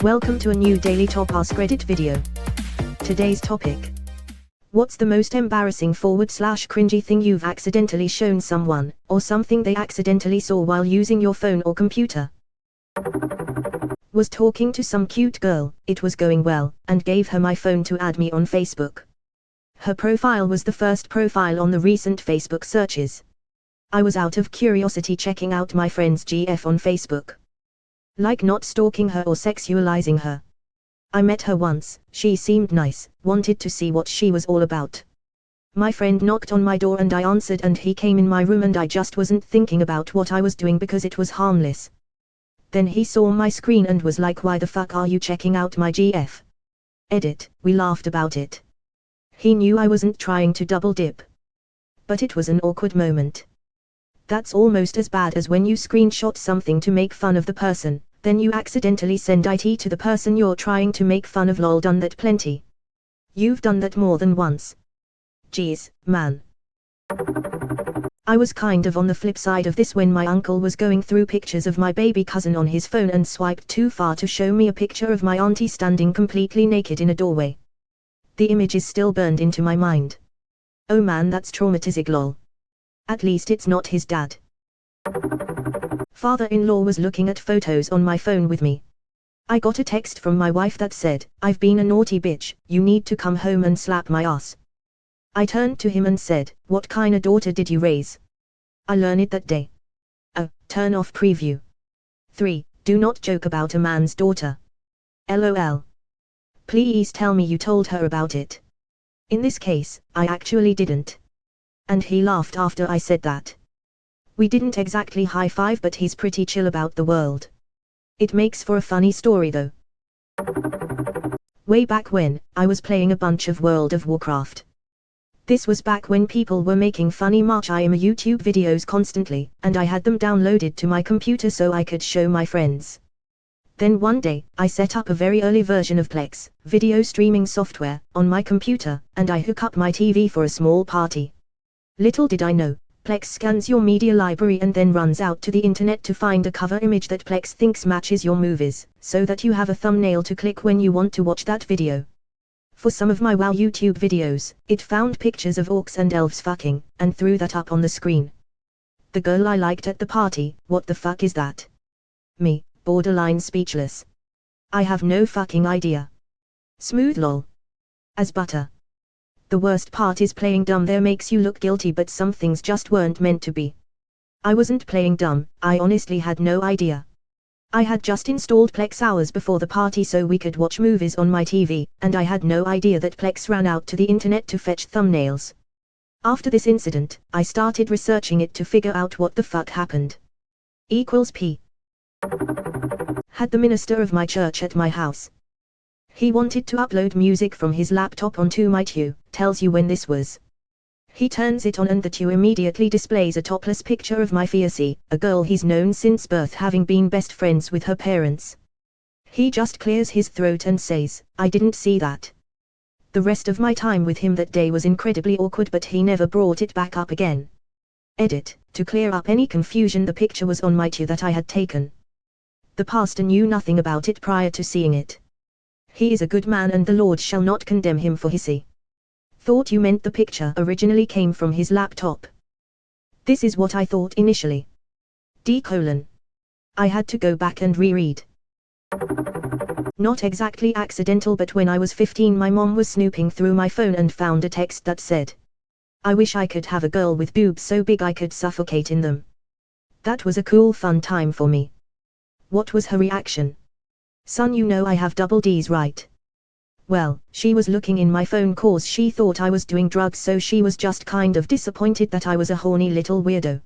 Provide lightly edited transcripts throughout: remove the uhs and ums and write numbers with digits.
Welcome to a new daily top Askreddit video. Today's topic. What's the most embarrassing / cringy thing you've accidentally shown someone, or something they accidentally saw while using your phone or computer? Was talking to some cute girl, it was going well, and gave her my phone to add me on Facebook. Her profile was the first profile on the recent Facebook searches. I was out of curiosity checking out my friend's GF on Facebook. Like not stalking her or sexualizing her. I met her once, she seemed nice, wanted to see what she was all about. My friend knocked on my door and I answered and he came in my room and I just wasn't thinking about what I was doing because it was harmless. Then he saw my screen and was like, "Why the fuck are you checking out my GF?" Edit, we laughed about it. He knew I wasn't trying to double dip. But it was an awkward moment. That's almost as bad as when you screenshot something to make fun of the person, then you accidentally send it to the person you're trying to make fun of. Lol, done that plenty. You've done that more than once. Geez, man. I was kind of on the flip side of this when my uncle was going through pictures of my baby cousin on his phone and swiped too far to show me a picture of my auntie standing completely naked in a doorway. The image is still burned into my mind. Oh man, that's traumatizing. Lol. At least it's not his dad. Father-in-law was looking at photos on my phone with me. I got a text from my wife that said, "I've been a naughty bitch, you need to come home and slap my ass." I turned to him and said, "What kind of daughter did you raise?" I learned it that day. Oh, turn off preview. 3. Do not joke about a man's daughter. LOL. Please tell me you told her about it. In this case, I actually didn't. And he laughed after I said that. We didn't exactly high five, but he's pretty chill about the world. It makes for a funny story though. Way back when, I was playing a bunch of World of Warcraft. This was back when people were making funny March IM YouTube videos constantly, and I had them downloaded to my computer so I could show my friends. Then one day, I set up a very early version of Plex, video streaming software, on my computer, and I hook up my TV for a small party. Little did I know, Plex scans your media library and then runs out to the internet to find a cover image that Plex thinks matches your movies, so that you have a thumbnail to click when you want to watch that video. For some of my WoW YouTube videos, it found pictures of orcs and elves fucking, and threw that up on the screen. The girl I liked at the party, what the fuck is that? Me, borderline speechless. I have no fucking idea. Smooth lol. As butter. The worst part is playing dumb there makes you look guilty, but some things just weren't meant to be. I wasn't playing dumb, I honestly had no idea. I had just installed Plex hours before the party so we could watch movies on my TV, and I had no idea that Plex ran out to the internet to fetch thumbnails. After this incident, I started researching it to figure out what the fuck happened. P. Had the minister of my church at my house. He wanted to upload music from his laptop onto my TU, tells you when this was. He turns it on and the TU immediately displays a topless picture of my fiancée, a girl he's known since birth, having been best friends with her parents. He just clears his throat and says, "I didn't see that." The rest of my time with him that day was incredibly awkward, but he never brought it back up again. Edit, to clear up any confusion, the picture was on my TU that I had taken. The pastor knew nothing about it prior to seeing it. He is a good man and the Lord shall not condemn him for his sin. Thought you meant the picture originally came from his laptop. This is what I thought initially. I had to go back and reread. Not exactly accidental, but when I was 15 my mom was snooping through my phone and found a text that said, "I wish I could have a girl with boobs so big I could suffocate in them." That was a cool fun time for me. What was her reaction? "Son, you know I have double D's, right?" Well, she was looking in my phone cause she thought I was doing drugs, so she was just kind of disappointed that I was a horny little weirdo.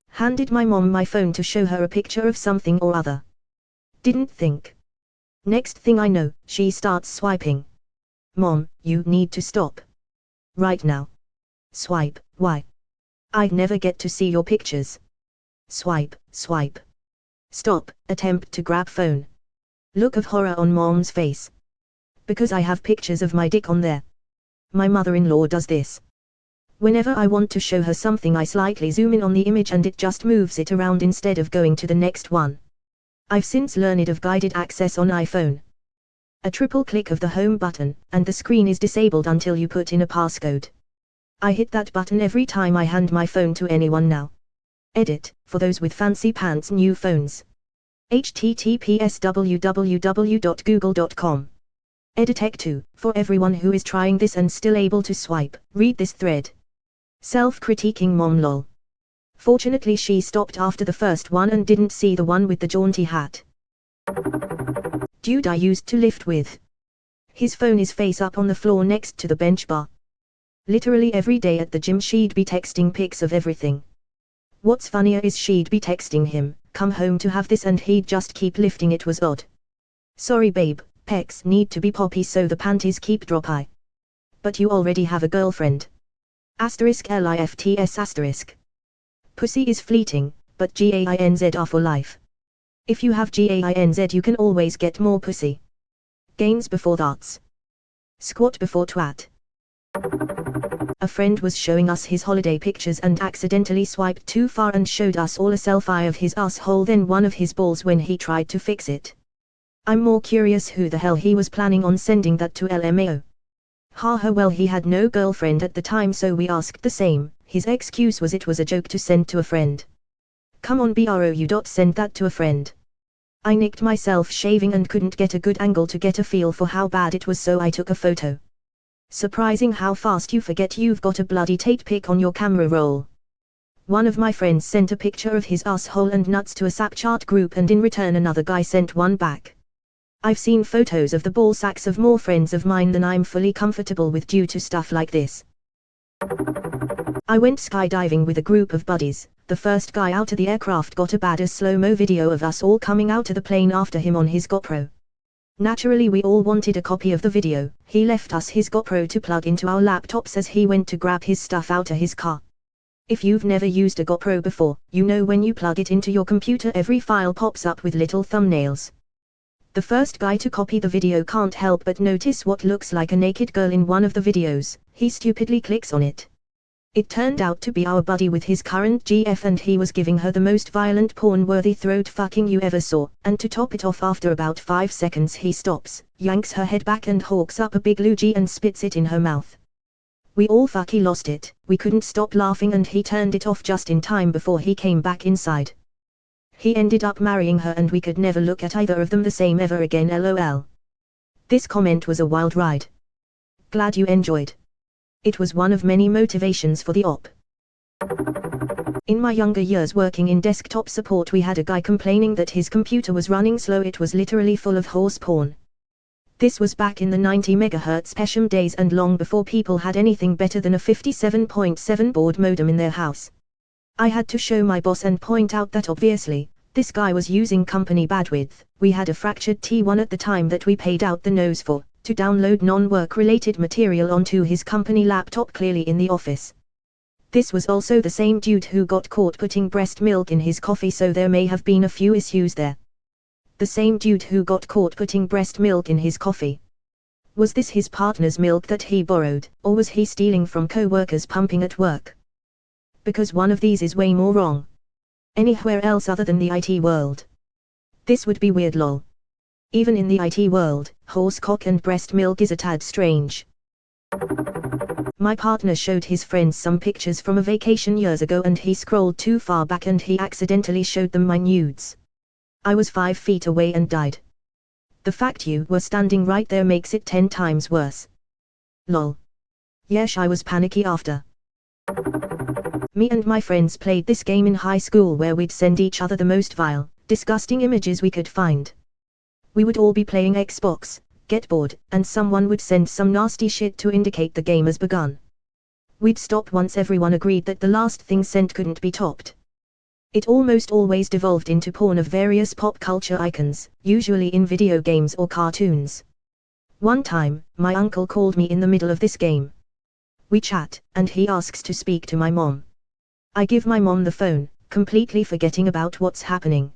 Handed my mom my phone to show her a picture of something or other. Didn't think. Next thing I know, she starts swiping. "Mom, you need to stop. Right now." Swipe, why? I'd never get to see your pictures. Swipe, swipe. Stop, attempt to grab phone. Look of horror on mom's face. Because I have pictures of my dick on there. My mother-in-law does this. Whenever I want to show her something I slightly zoom in on the image and it just moves it around instead of going to the next one. I've since learned of guided access on iPhone. A triple click of the home button, and the screen is disabled until you put in a passcode. I hit that button every time I hand my phone to anyone now. Edit, for those with fancy pants new phones. https://www.google.com. Editech 2, for everyone who is trying this and still able to swipe, read this thread. Self-critiquing mom lol. Fortunately she stopped after the first one and didn't see the one with the jaunty hat. Dude I used to lift with. His phone is face up on the floor next to the bench bar. Literally every day at the gym she'd be texting pics of everything. What's funnier is she'd be texting him, come home to have this, and he'd just keep lifting. It was odd. Sorry babe, pecs need to be poppy so the panties keep drop high. But you already have a girlfriend. *lifts*. Pussy is fleeting, but gains are for life. If you have gains you can always get more pussy. Gains before thoughts. Squat before twat. A friend was showing us his holiday pictures and accidentally swiped too far and showed us all a selfie of his asshole, then one of his balls when he tried to fix it. I'm more curious who the hell he was planning on sending that to LMAO. Haha, well he had no girlfriend at the time so we asked the same. His excuse was it was a joke to send to a friend. Come on bro, you send that to a friend. I nicked myself shaving and couldn't get a good angle to get a feel for how bad it was, so I took a photo. Surprising how fast you forget you've got a bloody Tate pic on your camera roll. One of my friends sent a picture of his asshole and nuts to a Snapchat group, and in return another guy sent one back. I've seen photos of the ball sacks of more friends of mine than I'm fully comfortable with due to stuff like this. I went skydiving with a group of buddies. The first guy out of the aircraft got a badass slow-mo video of us all coming out of the plane after him on his GoPro. Naturally we all wanted a copy of the video. He left us his GoPro to plug into our laptops as he went to grab his stuff out of his car. If you've never used a GoPro before, you know when you plug it into your computer every file pops up with little thumbnails. The first guy to copy the video can't help but notice what looks like a naked girl in one of the videos. He stupidly clicks on it. It turned out to be our buddy with his current GF, and he was giving her the most violent porn-worthy throat fucking you ever saw, and to top it off after about 5 seconds he stops, yanks her head back and hawks up a big loogie and spits it in her mouth. We all fucking lost it. We couldn't stop laughing and he turned it off just in time before he came back inside. He ended up marrying her and we could never look at either of them the same ever again, lol. This comment was a wild ride. Glad you enjoyed. It was one of many motivations for the op. In my younger years working in desktop support, we had a guy complaining that his computer was running slow. It was literally full of horse porn. This was back in the 90 MHz PESHM days and long before people had anything better than a 57.7 baud modem in their house. I had to show my boss and point out that obviously, this guy was using company bandwidth. We had a fractured T1 at the time that we paid out the nose for, to download non-work related material onto his company laptop clearly in the office. This was also the same dude who got caught putting breast milk in his coffee, so there may have been a few issues there. The same dude who got caught putting breast milk in his coffee. Was this his partner's milk that he borrowed, or was he stealing from co-workers pumping at work? Because one of these is way more wrong. Anywhere else other than the IT world. This would be weird lol. Even in the IT world, horse cock and breast milk is a tad strange. My partner showed his friends some pictures from a vacation years ago and he scrolled too far back and he accidentally showed them my nudes. I was 5 feet away and died. The fact you were standing right there makes it 10 times worse. Lol. Yesh, I was panicky after. Me and my friends played this game in high school where we'd send each other the most vile, disgusting images we could find. We would all be playing Xbox, get bored, and someone would send some nasty shit to indicate the game has begun. We'd stop once everyone agreed that the last thing sent couldn't be topped. It almost always devolved into porn of various pop culture icons, usually in video games or cartoons. One time, my uncle called me in the middle of this game. We chat, and he asks to speak to my mom. I give my mom the phone, completely forgetting about what's happening.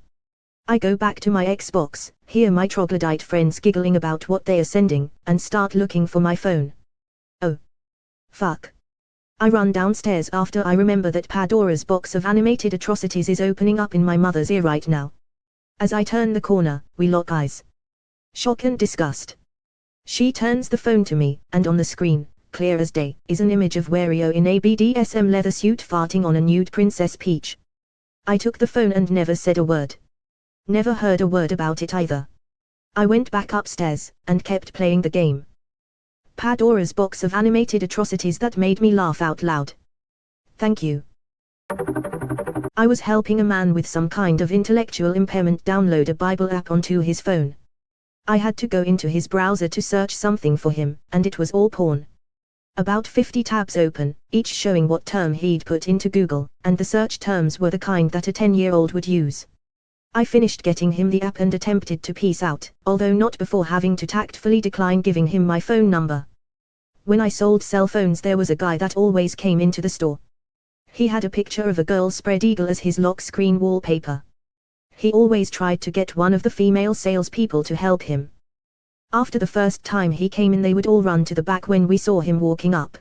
I go back to my Xbox, hear my troglodyte friends giggling about what they are sending, and start looking for my phone. Oh. Fuck. I run downstairs after I remember that Pandora's box of animated atrocities is opening up in my mother's ear right now. As I turn the corner, we lock eyes. Shock and disgust. She turns the phone to me, and on the screen, clear as day, is an image of Wario in a BDSM leather suit farting on a nude Princess Peach. I took the phone and never said a word. Never heard a word about it either. I went back upstairs, and kept playing the game. Pandora's box of animated atrocities that made me laugh out loud. Thank you. I was helping a man with some kind of intellectual impairment download a Bible app onto his phone. I had to go into his browser to search something for him, and it was all porn. About 50 tabs open, each showing what term he'd put into Google, and the search terms were the kind that a 10-year-old would use. I finished getting him the app and attempted to peace out, although not before having to tactfully decline giving him my phone number. When I sold cell phones, there was a guy that always came into the store. He had a picture of a girl spread eagle as his lock screen wallpaper. He always tried to get one of the female salespeople to help him. After the first time he came in, they would all run to the back when we saw him walking up.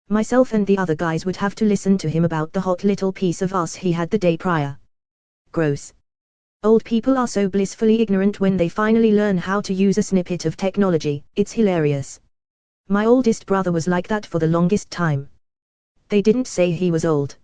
Myself and the other guys would have to listen to him about the hot little piece of ass he had the day prior. Gross. Old people are so blissfully ignorant when they finally learn how to use a snippet of technology, it's hilarious. My oldest brother was like that for the longest time. They didn't say he was old.